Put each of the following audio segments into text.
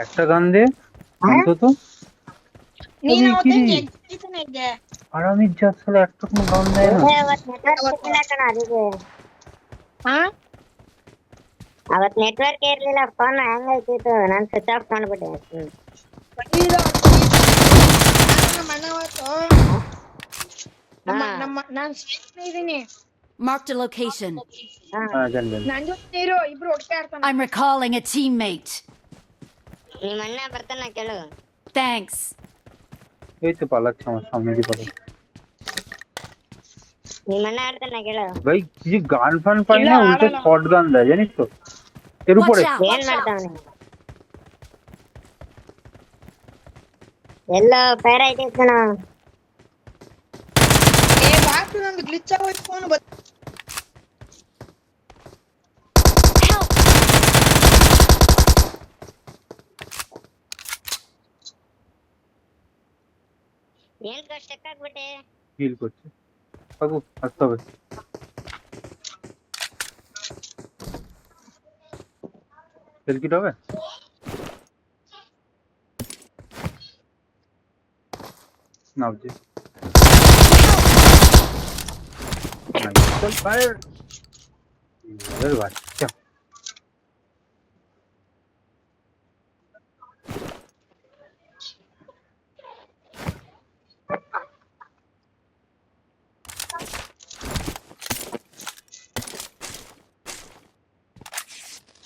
একটা গান দে অন্তত। ನೀನ್ ಅದೇ ಅವತ್ತಿಂಗ್ ಕಿರಿ ಎಕ್ಸಿಬಿಷನ್ ಇದೆ ಆರಾಮಿದ್ ಜಾಸ್ತಿ একটা কোনো গান দেয় না। ಅವತ್ ನೆಟ್ವರ್ಕ್ ಇರ್ಲಿಲ್ಲ ಕಣ ಅದಕ್ಕೆ ಹಾ ಅವತ್ ನೆಟ್ವರ್ಕ್ ಇರ್ಲಿಲ್ಲ ಫೋನ್ ಹ್ಯಾಂಗ್ ಆಯ್ತಿತ್ತು ನಾನ್ ಸ್ವಿಚ್ ಆಫ್ ಮಾಡ್ಬಿಟ್ಟೆ ಇಲ್ಲ ನಮ್ಮ ಅಣ್ಣ ಅವತ್ತು ನಾನ್ ಸ್ನೇಹಿತನೇ ಇದೀನಿ. Marked a location. ಹಾ ಗಂಡ ನನ್ ಜೊತೆ ನೀರು ಇಬ್ರು ಒಟ್ಟಿಗೆ ಆಡ್ತಾನ. I'm recalling a teammate. ನಿಮ್ಮ ಅಣ್ಣ ಬರ್ತಾನ ಕೇಳು Thanks. এই তো পালাচ্ছে আমার সামনে দিয়ে পালাচ্ছে। ನಿಮ್ಮ ಅಣ್ಣ ಆಡ್ತಾನ ಕೇಳು ভাই কিছু গান ফান পাই ಇಲ್ಲ না, উল্টে ಆಡಲ್ಲ. শর্ট গান দেয় জানিস তো এর Watch উপরে। out. ಏನ್ ಮಾಡ್ತಾವನೆ ಎಲ್ಲ ಫೈರ್ ಆಯ್ತೈತ್ ಕಣ ಏ ಬಾಕ್ಸ್ ನಂದು ಗ್ಲಿಚ್ ಆಗೋಯ್ತು ಫೋನ್ Help! ಏನ್ ಸ್ಟಕ್ ಆಗ್ಬಿಟ್ಟೆ ফিল করছে কাকু আসতে হবে। সেলফিটা হবে নাও যে চল ফায়ার এর বাচ্চা।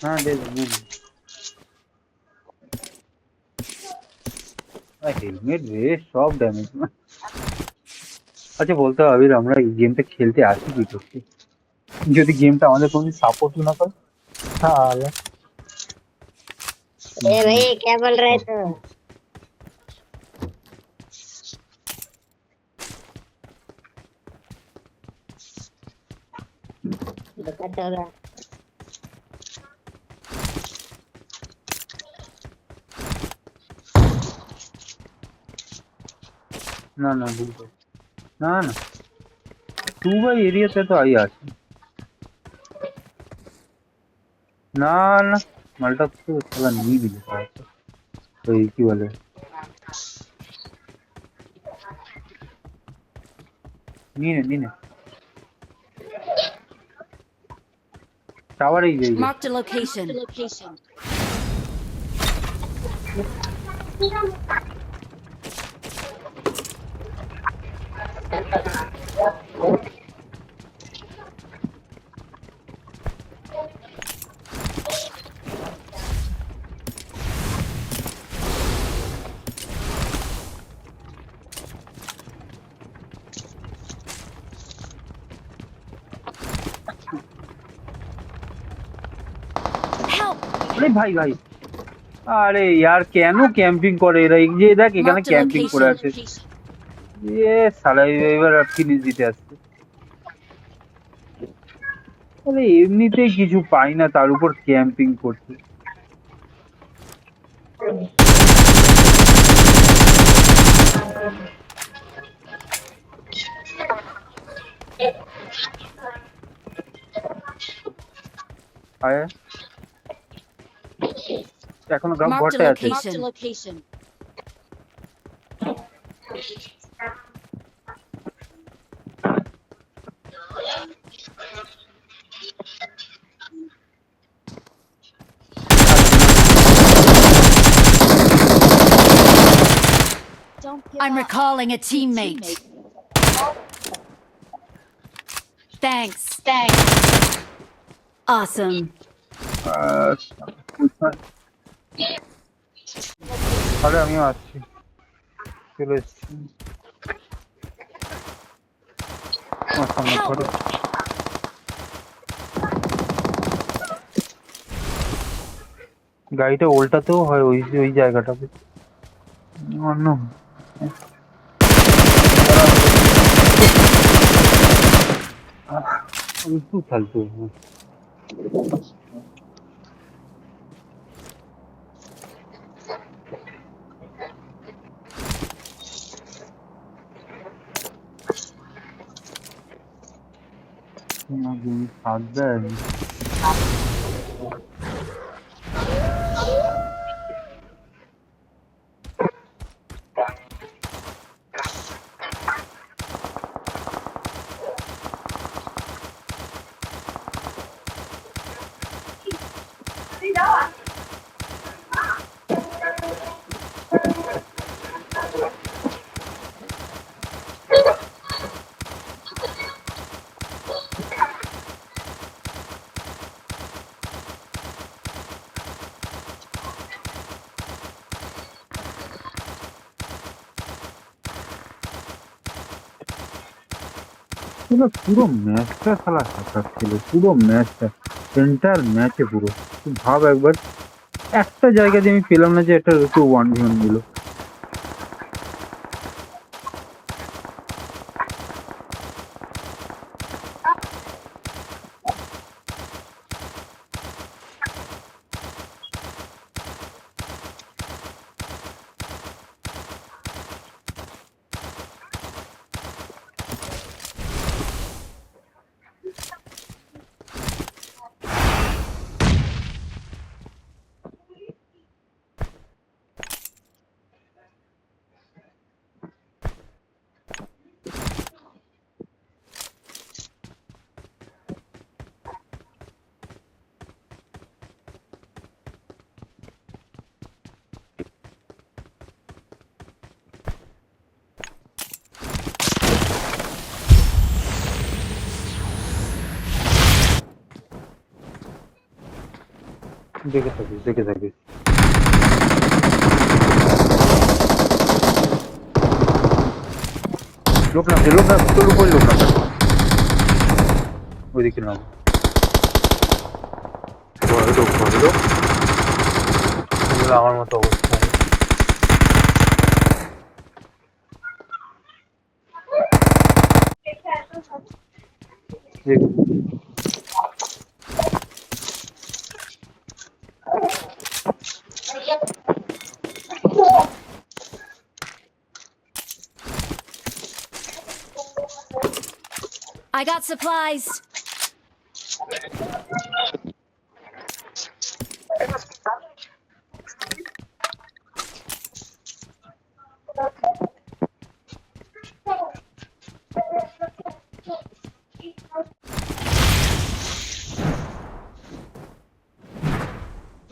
হ্যাঁ দে হেলমেট রে সব ড্যামেজ। আচ্ছা বলতে হবে আমরা এই গেমটা খেলতে আসি কি করতে, যদি গেমটা আমাদের কোনো সাপোর্ট না করে তাহলে। ए भाई क्या बोल रहे तू दिक्कत होगा না না বুঝতে না না টু বাই এরিয়াতে তো আই আছে না না মালটা তো সালা নিয়ে দিলে ওই কি বলে নিয়ে নে টাওয়ারেই যাই Marked a location. Help! আরে ভাই ভাই আরে यार কেন ক্যাম্পিং করে এরা, এই যে দেখ এখানে Marked a ক্যাম্পিং করে আছে location. এ সালা এবার ফিনিশ দিতে আসছে। আরে এমনিতেই কিছু পাই না তার উপর ক্যাম্পিং করছে। আয় এখনো গাম Marked a ঘরটায় আছে। location. I'm recalling a teammate. Thanks. Awesome. আরে আমিও আসছি, চলে এসছি আমার সামনে ঘরে। গাড়িটা উল্টাতেও হয় ওই ওই জায়গাটাতে অন্য तू फालतू পুরো ম্যাচটা খেলা হাতার ছিল, পুরো ম্যাচটা, এন্টার ম্যাচে পুরো। তুই ভাব একবার, একটা জায়গাতে আমি পেলাম না যে একটা কেউ 1v1 দিল। দেখে থাকিস, দেখে থাকিস। লোক নামছে, লোক নামছে, তোর উপরে লোক নামছে, ওইদিকে নাম। ভয় লোক, ভয় লোক। আমার মতো অবস্থা। দেখ, I got supplies.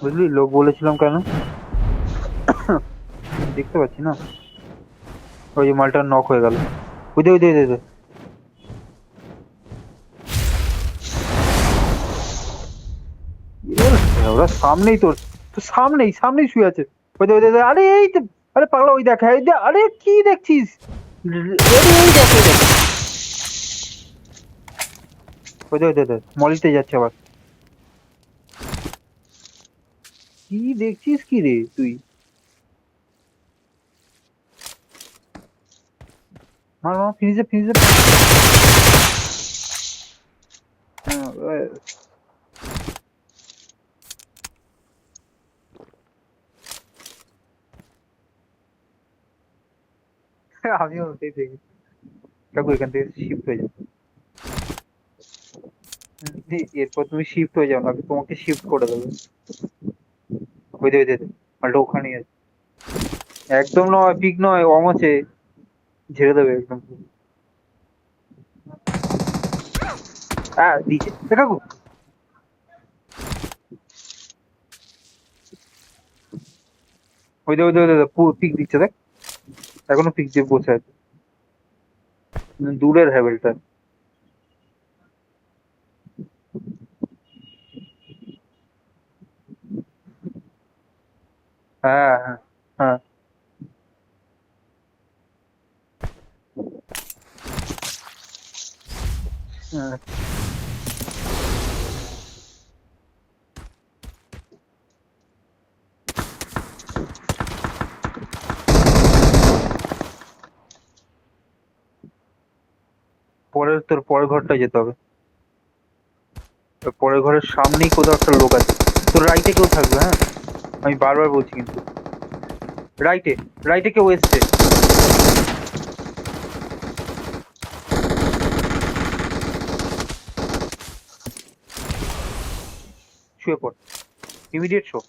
বুঝলি লোক বলেছিলাম কেন? দেখতে পাচ্ছি না, ওই যে মালটা নক হয়ে গেল। ওই দে, ওই দে, ওই দে, ওই দে। ওরা সামনেই তোর, তো সামনেই সামনেই শুয়ে আছে। ওই দে, ওই দে, ওই দে। আরে এই তো, আরে পাগলা ওই দেখ, এই দে, আরে কি দেখছিস? এই দেখ, এই দেখ। ওই দে, ওই দে, ওই দে, মলিতে যাচ্ছে আবার। কি দেখছিস কি রে তুই? মার মার, ফিনিশে ফিনিশে। আমিও ওটাই দেখি। কাকু এখান থেকে শিফট হয়ে যাও। এরপর তুমি শিফট হয়ে যাও, না তোমাকে শিফট করে দেবে। ওই দে, ওই দে, ওই দে। মালটা ওখানেই আছে। একদম নয়, পিক নয়, অম আছে। ঝেড়ে দেবে একদম। হ্যাঁ দিচ্ছে, কাকু। ওই দে, ওই দে, ওই দে, পিক দিচ্ছে দেখ। এখনো পিক দিয়ে বসে আছে। দূরের হ্যাভেলটা। হ্যাঁ হ্যাঁ হ্যাঁ হ্যাঁ। তোর পরের ঘরটায় যেতে হবে। তোর পরের ঘরের সামনেই কোথাও একটা লোক আছে। তোর রাইটে কেউ থাকবে, হ্যাঁ, আমি বারবার বলছি কিন্তু। রাইটে, রাইটে কেউ এসছে। শুয়ে পড়, ইমিডিয়েট শো।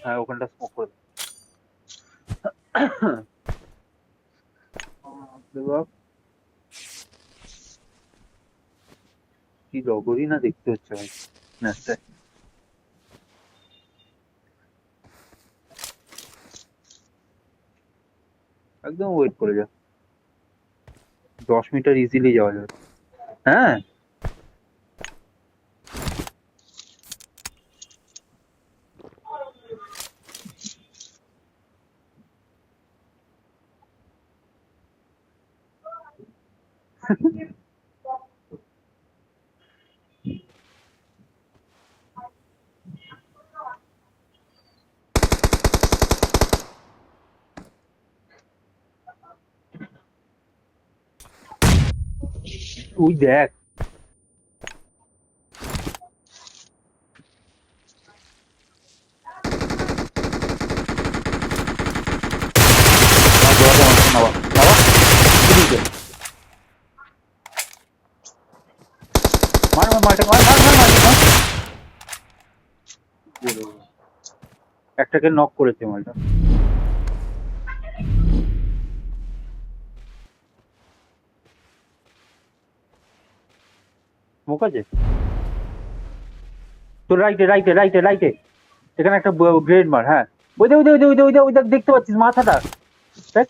হ্যাঁ ওখানটা স্মোক করে দে। বাপরে বাপ, কি রগরই না দেখতে হচ্ছে ভাই ম্যাচটায়। একদম ওয়েট করে যা, 10 মিটার ইজিলি যাওয়া যাবে। হ্যাঁ তুই দেখ নাবা নাবা এদিকে মার মার মার মার মার মার মার মার। একটাকে নক করেছে মালটা মুখ আছে তোর রাইটে রাইটে রাইটে রাইটে এখানে একটা গ্রেড মার হ্যাঁ ওই দে ওই দে ওই দে ওই দে ওই দে ওই দেখ দেখতে পাচ্ছিস মাথাটা দেখ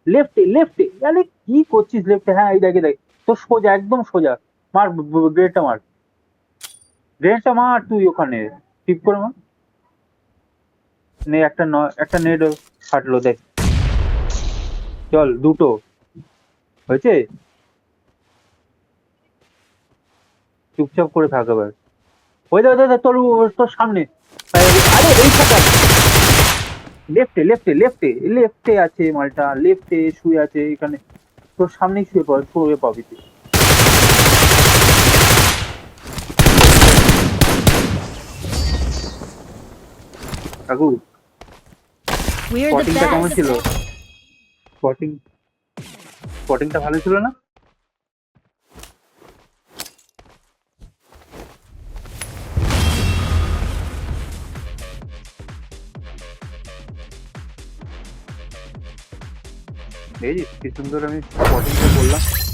লেফটে লেফটে আরে কি করছিস লেফটে হ্যাঁ এই দেখে দেখ তোর সোজা একদম সোজা মার গ্রেডটা মার গ্রেডটা মার তুই ওখানে টিপ করে মার নে একটা নেট ফাটলো দেখ চল দুটো হয়েছে চুপচাপ করে থাক এবার ওই দে তোর তোর সামনে আরে এই থাকা লেফটে লেফটে লেফটে লেফটে আছে মালটা লেফটে শুয়ে আছে এখানে তোর সামনেই শুয়ে পাবি তুই কাকু We're the স্পটিংটা কেমন best. ছিল স্পটিংটা ভালো ছিল না দেখেছিস কি সুন্দর আমি স্পটিংটা করলাম